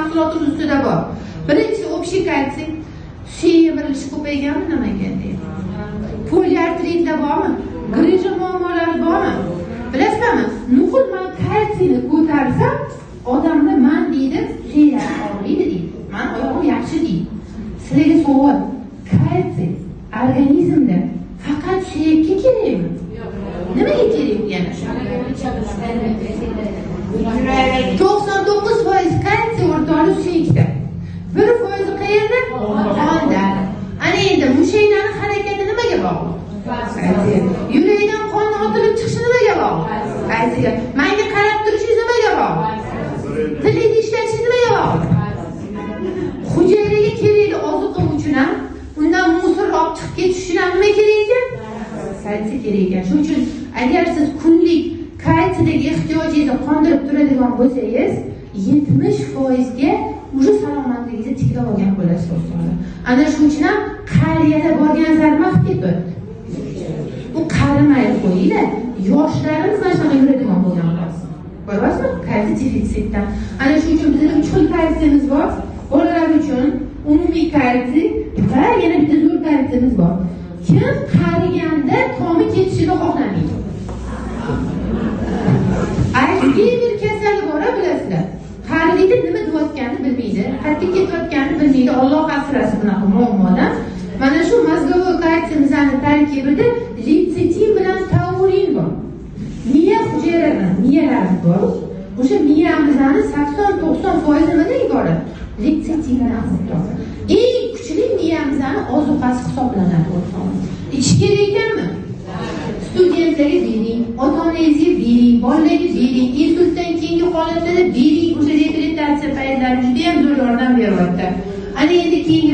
mahsulotimiz ustida bor. Birinchi общий kalsiy, suyak yemirilishi ko'payganmi nimaga deydi? Poliartritda bormi? Grija muammolari bormi? Bilasizmi? Nuqul man kalsiyni ko'tarsam, odamda man deydi, suyaklari og'riydi deydi. Man oyog'im yaxshi deydi. Sizlarga savol, kalsiy organizmda faqat suyakka kerakmi? Nimaga kerak yana? 99% kalsiy o'rtog'i suyakda. 1% qayerda? Qonda. Ana endi mushaklarning harakati nimaga bog'liq? Kalsiy. Yurakdan qon otilib chiqishi nimaga bog'liq? Kalsiy. Menga qarab turishingiz nimaga bog'liq? Tilingizni ishlatishingiz nimaga bog'liq? Hujayraga kerakli ozuqa uchun ham, undan musor olib chiqib ketish uchun ham nima kerak ekan? Kalsiy kerak ekan. Shuning uchun agar siz kunlik kalsiydagi ehtiyojingizni qondirib turadigan bo'lsangiz, 70% ga уже salomatligingizni tiklab olgan bo'lasiz do'stlar. Ana shuning uchun ham qariyada borgan sari vaqt ketdi. Bu qarimay qo'yinglar. Yoshlarimiz mana shunday yuradigan bo'lgan bo'lsin. Ko'ryapsizmi? Kalsiy defitsitdan. Ana shuning uchun bizda 3 xil kalsiyimiz bor. Bolalar uchun umumiy kalsiy va yana bitta zo'r kalsiyimiz bor. Kim qariganda tomi ketishini xohlamaydi? Alzheimer kasali bor, bilasizlar. Qariyda nima deyotganini bilmaydi, qayerga ketayotganini bilmaydi. Alloh asrasin bunaqa muammodan. Mana shu mazgovoy kalsiyimizning tarkibida litsetin bilan taurin bor. Miya hujayralari, miyalarimiz bor. O'sha miyamizning 80-90% nimadan iborat? Litsetindan iborat. Eng kuchli miyamizning ozuqasi hisoblanadi. İç kerak ekanmi? Studentlarga bering, ota-onangizga bering, bolalarga bering, insultdan keyingi holatlarda bering. O'sha reabilitatsiya paytlari juda ham zo'r yordam beryapti. Ana endi keyingi